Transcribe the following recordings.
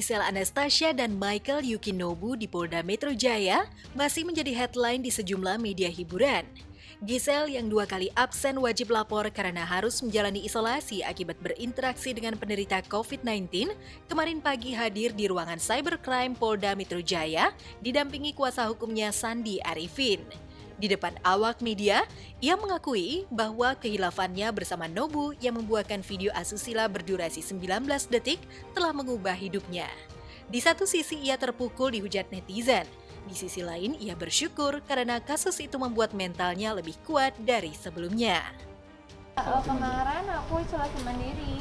Gisel Anastasia dan Michael Yukinobu di Polda Metro Jaya masih menjadi headline di sejumlah media hiburan. Gisel yang 2 kali absen wajib lapor karena harus menjalani isolasi akibat berinteraksi dengan penderita COVID-19, kemarin pagi hadir di ruangan Cybercrime Polda Metro Jaya didampingi kuasa hukumnya Sandi Arifin. Di depan awak media, ia mengakui bahwa kehilafannya bersama Nobu yang membuahkan video asusila berdurasi 19 detik telah mengubah hidupnya. Di satu sisi ia terpukul dihujat netizen, di sisi lain ia bersyukur karena kasus itu membuat mentalnya lebih kuat dari sebelumnya. Kemarin aku isolasi mandiri,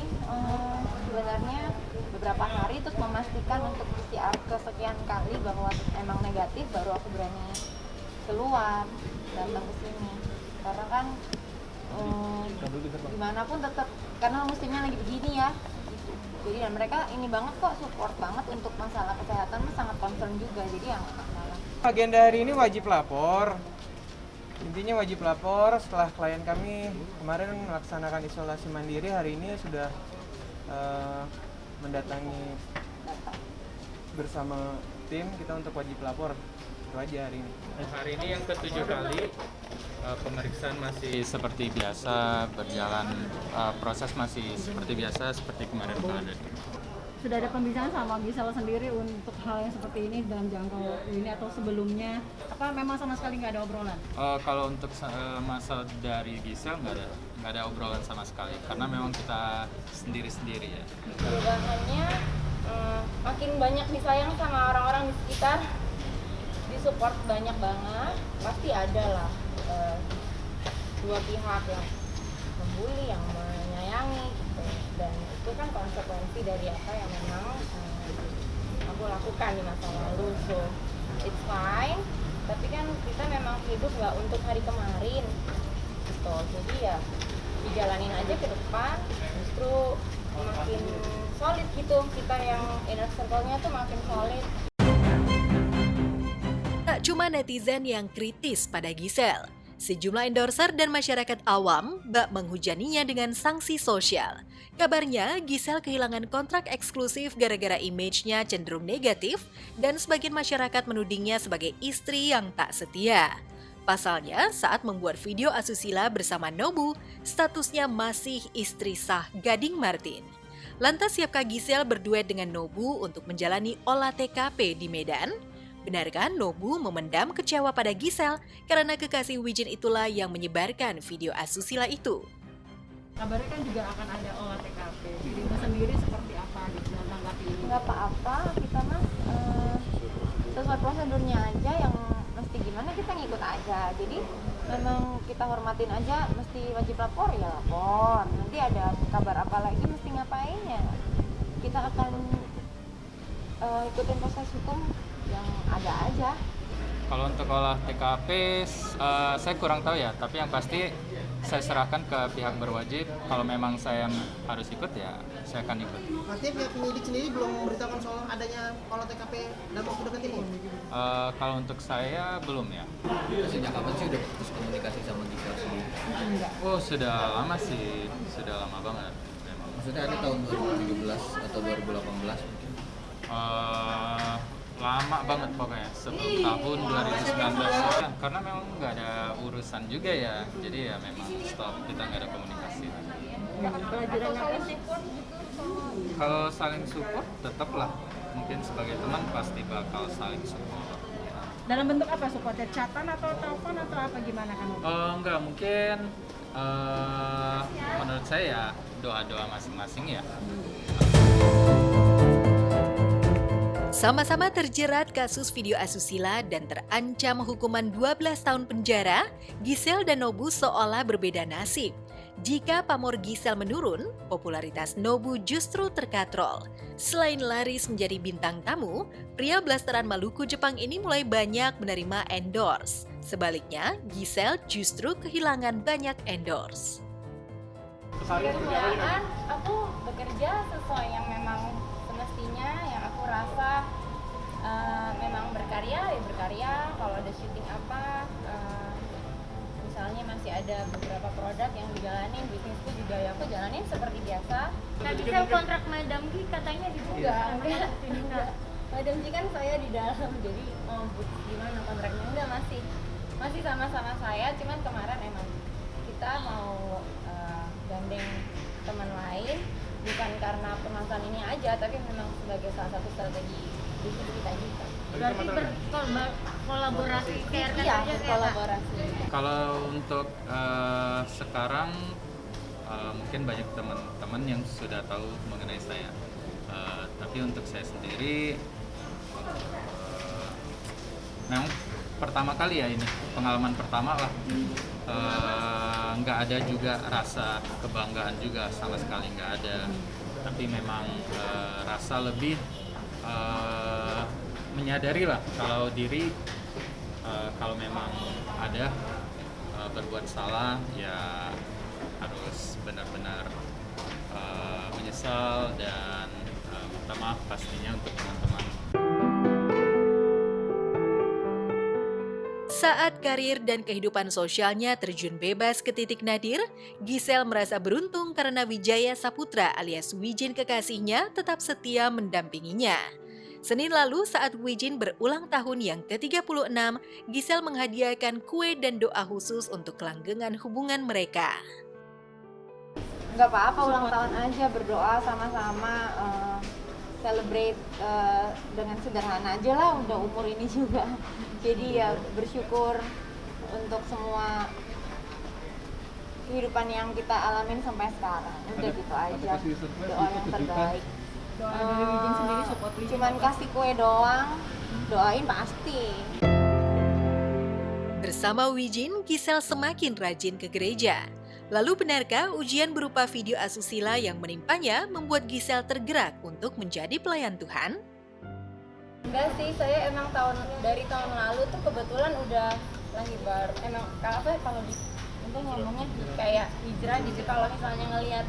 sebenarnya beberapa hari terus memastikan untuk PCR kesekian kali bahwa emang negatif, baru aku berani keluar datang ke sini karena kan gimana pun tetap karena musimnya lagi begini ya gitu. Jadi dan mereka ini banget kok, support banget untuk masalah kesehatan, sangat concern juga, jadi ya nggak masalah. Agenda hari ini wajib lapor, intinya wajib lapor. Setelah klien kami kemarin melaksanakan isolasi mandiri, hari ini sudah mendatangi bersama tim kita untuk wajib lapor. Itu aja hari ini. Hari ini yang ke-7 kali, pemeriksaan masih seperti biasa berjalan, proses masih seperti biasa seperti kemarin. Sudah ada pembicaraan sama Gisel sendiri untuk hal yang seperti ini dalam jangka ini atau sebelumnya? Apa memang sama sekali nggak ada obrolan? Kalau untuk masalah dari Gisel nggak ada obrolan sama sekali karena memang kita sendiri-sendiri ya. Perubahannya makin banyak disayang sama orang-orang di sekitar, disupport banyak banget, pasti ada lah dua pihak yang membuli, yang menyayangi gitu. Dan itu kan konsekuensi dari apa yang memang aku lakukan di masa lalu, so it's fine. Tapi kan kita memang hidup nggak untuk hari kemarin gitu, jadi ya dijalanin aja ke depan, justru makin solid gitu, kita yang inner circle-nya tuh makin solid. Tak cuma netizen yang kritis pada Gisel, sejumlah endorser dan masyarakat awam bak menghujaninya dengan sanksi sosial. Kabarnya, Gisel kehilangan kontrak eksklusif gara-gara image-nya cenderung negatif dan sebagian masyarakat menudingnya sebagai istri yang tak setia. Pasalnya, saat membuat video asusila bersama Nobu, statusnya masih istri sah Gading Martin. Lantas siapkah Gisel berduet dengan Nobu untuk menjalani olah TKP di Medan? Benarkah Nobu memendam kecewa pada Gisel karena kekasih Wijin itulah yang menyebarkan video asusila itu? Kabarnya kan juga akan ada olah TKP. Dirimu sendiri seperti apa gitu menanggapi ini? Nggak apa-apa, kita mah sesuai prosedurnya aja, yang mesti gimana kita ngikut aja. Jadi memang kita hormatin aja, mesti wajib lapor ya lapor. Nanti ada kabar apa lagi mesti ngapain ya, kita akan ikutin proses hukum yang ada aja. Kalau untuk olah TKP, saya kurang tahu ya, tapi yang pasti saya serahkan ke pihak berwajib. Kalau memang saya harus ikut ya saya akan ikut. Artinya pihak penyidik sendiri belum memberitahukan soal adanya olah TKP dalam waktu dekat ini? Kalau untuk saya belum ya. Sejak kapan sih udah putus komunikasi sama Gisel sendiri? Oh sudah lama sih, sudah lama banget memang. Maksudnya ada tahun 2017 atau 2018 mungkin? Lama banget pokoknya, sebelum tahun 2019 ya. Karena memang nggak ada urusan juga ya, jadi ya memang stop, kita nggak ada komunikasi. Pelajaran apa sih? Kalau saling support tetaplah, mungkin sebagai teman pasti bakal saling support. Dalam bentuk apa supportnya? Chatan atau telepon atau apa gimana kan? Enggak, mungkin menurut saya ya doa-doa masing-masing ya. Sama-sama terjerat kasus video asusila dan terancam hukuman 12 tahun penjara, Gisel dan Nobu seolah berbeda nasib. Jika pamor Gisel menurun, popularitas Nobu justru terkatrol. Selain laris menjadi bintang tamu, pria blasteran Maluku Jepang ini mulai banyak menerima endorse. Sebaliknya, Gisel justru kehilangan banyak endorse. Kerjaan aku bekerja sesuai yang memang semestinya, yang aku rasa memang berkarya ya berkarya. Kalau ada syuting apa, misalnya masih ada beberapa produk yang dijalanin, bisnisku juga ya aku jalanin seperti biasa. Nah, bisa kontrak Madam Ki katanya dibuka. Enggak. Madam Ji kan saya di dalam, jadi gimana kontraknya? Enggak, masih sama-sama saya, cuman kemarin emang kita mau gandeng teman lain, bukan karena penonton ini aja, tapi memang sebagai salah satu strategi bisnis kita juga. Berarti berkolaborasi kayak Iya, berkolaborasi. Kalau untuk sekarang mungkin banyak teman-teman yang sudah tahu mengenai saya. Tapi untuk saya sendiri memang pertama kali ya ini, pengalaman pertama lah. Nggak ada juga rasa kebanggaan juga, sama sekali nggak ada. Tapi memang rasa lebih menyadari lah kalau diri kalau memang ada berbuat salah ya harus benar-benar menyesal dan minta maaf pastinya untuk teman-teman. Saat karir dan kehidupan sosialnya terjun bebas ke titik nadir, Giselle merasa beruntung karena Wijaya Saputra alias Wijin kekasihnya tetap setia mendampinginya. Senin lalu saat Wijin berulang tahun yang ke-36, Giselle menghadiahkan kue dan doa khusus untuk kelanggengan hubungan mereka. Nggak apa-apa, ulang tahun aja, berdoa sama-sama, celebrate dengan sederhana aja lah, udah umur ini juga. Jadi ya bersyukur untuk semua kehidupan yang kita alamin sampai sekarang. Udah gitu aja, doa yang terbaik. Doa dari Wijin sendiri support Wijin. Cuman kasih kue doang, doain pasti. Bersama Wijin, Giselle semakin rajin ke gereja. Lalu benarkah ujian berupa video asusila yang menimpanya membuat Giselle tergerak untuk menjadi pelayan Tuhan? Enggak sih, saya emang dari tahun lalu tuh kebetulan udah lagi emang kalau di itu ngomongnya kayak hijrah gitu, kalau misalnya ngelihat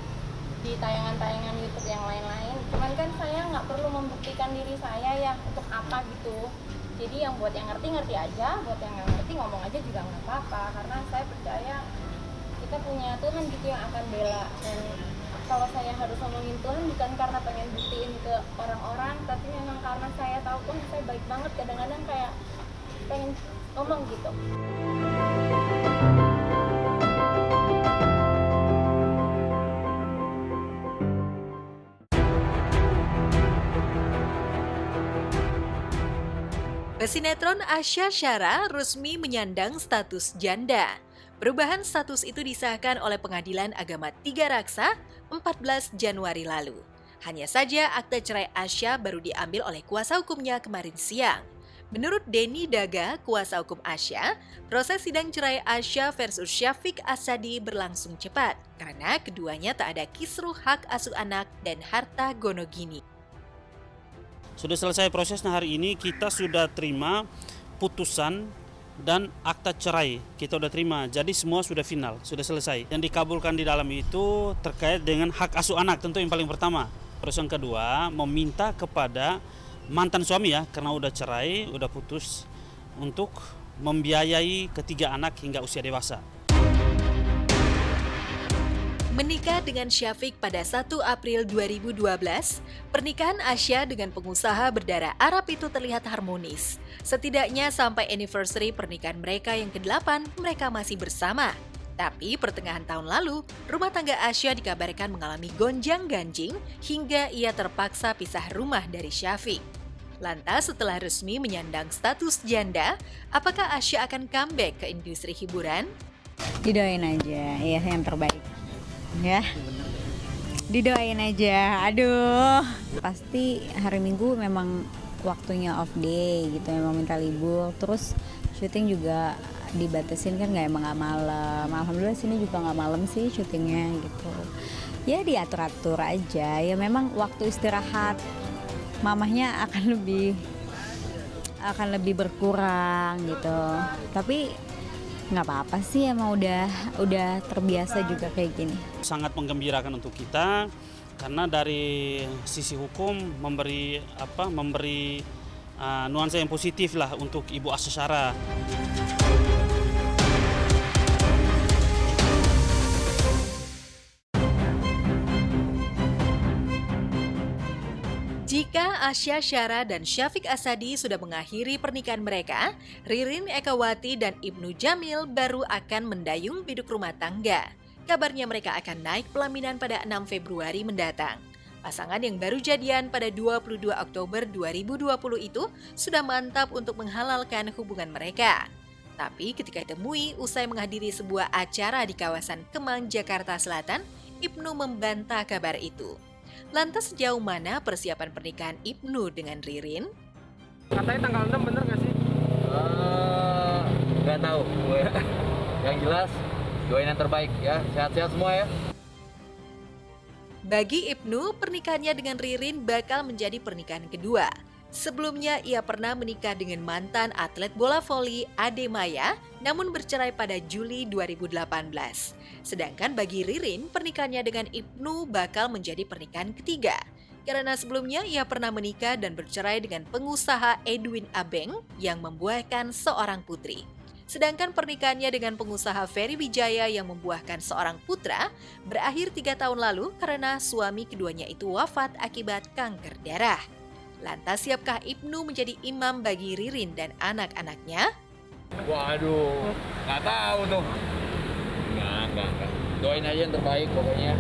di tayangan-tayangan YouTube yang lain-lain. Cuman kan saya nggak perlu membuktikan diri saya ya untuk apa gitu. Jadi yang buat yang ngerti aja, buat yang nggak ngerti ngomong aja juga nggak apa-apa. Karena saya percaya kita punya Tuhan gitu yang akan bela. Dan kalau saya harus ngomongin Tuhan bukan karena pengen buktiin ke orang-orang, tapi memang karena saya tahu pun saya baik banget, kadang-kadang kayak pengen ngomong gitu. Pesinetron Asya Syara resmi menyandang status janda. Perubahan status itu disahkan oleh Pengadilan Agama Tiga Raksa 14 Januari lalu. Hanya saja akte cerai Asya baru diambil oleh kuasa hukumnya kemarin siang. Menurut Denny Daga, kuasa hukum Asya, proses sidang cerai Asya versus Syafiq Asadi berlangsung cepat karena keduanya tak ada kisruh hak asuh anak dan harta gonogini. Sudah selesai prosesnya hari ini, kita sudah terima putusan dan akta cerai, kita udah terima. Jadi semua sudah final, sudah selesai. Yang dikabulkan di dalam itu terkait dengan hak asuh anak, tentu yang paling pertama. Terus yang kedua, meminta kepada mantan suami ya, karena udah cerai, udah putus, untuk membiayai ketiga anak hingga usia dewasa. Menikah dengan Syafiq pada 1 April 2012, pernikahan Asya dengan pengusaha berdarah Arab itu terlihat harmonis. Setidaknya sampai anniversary pernikahan mereka yang ke-8, mereka masih bersama. Tapi pertengahan tahun lalu, rumah tangga Asya dikabarkan mengalami gonjang-ganjing hingga ia terpaksa pisah rumah dari Syafiq. Lantas setelah resmi menyandang status janda, apakah Asya akan comeback ke industri hiburan? Didoain aja, ya yang terbaik. Ya, didoain aja. Aduh, pasti hari Minggu memang waktunya off day gitu, memang minta libur. Terus syuting juga dibatasin kan, emang nggak malam. Alhamdulillah sini juga nggak malam sih syutingnya gitu. Ya diatur-atur aja. Ya memang waktu istirahat mamahnya akan lebih berkurang gitu. Tapi nggak apa-apa sih, emang udah terbiasa juga kayak gini. Sangat menggembirakan untuk kita karena dari sisi hukum memberi nuansa yang positif lah untuk Ibu Asya Syara. Asya Syara dan Syafiq Asadi sudah mengakhiri pernikahan mereka, Ririn Ekawati dan Ibnu Jamil baru akan mendayung biduk rumah tangga. Kabarnya mereka akan naik pelaminan pada 6 Februari mendatang. Pasangan yang baru jadian pada 22 Oktober 2020 itu sudah mantap untuk menghalalkan hubungan mereka. Tapi ketika ditemui usai menghadiri sebuah acara di kawasan Kemang, Jakarta Selatan, Ibnu membantah kabar itu. Lantas sejauh mana persiapan pernikahan Ibnu dengan Ririn? Katanya tanggal 6 bener nggak sih? Nggak tahu. Yang jelas doain yang terbaik ya. Sehat-sehat semua ya. Bagi Ibnu, pernikahannya dengan Ririn bakal menjadi pernikahan kedua. Sebelumnya, ia pernah menikah dengan mantan atlet bola voli Ade Maya, namun bercerai pada Juli 2018. Sedangkan bagi Ririn, pernikahannya dengan Ibnu bakal menjadi pernikahan ketiga. Karena sebelumnya ia pernah menikah dan bercerai dengan pengusaha Edwin Abeng yang membuahkan seorang putri. Sedangkan pernikahannya dengan pengusaha Ferry Wijaya yang membuahkan seorang putra berakhir 3 tahun lalu karena suami keduanya itu wafat akibat kanker darah. Lantas siapkah Ibnu menjadi imam bagi Ririn dan anak-anaknya? Waduh, nggak tahu tuh. Nggak. Doain aja yang terbaik pokoknya.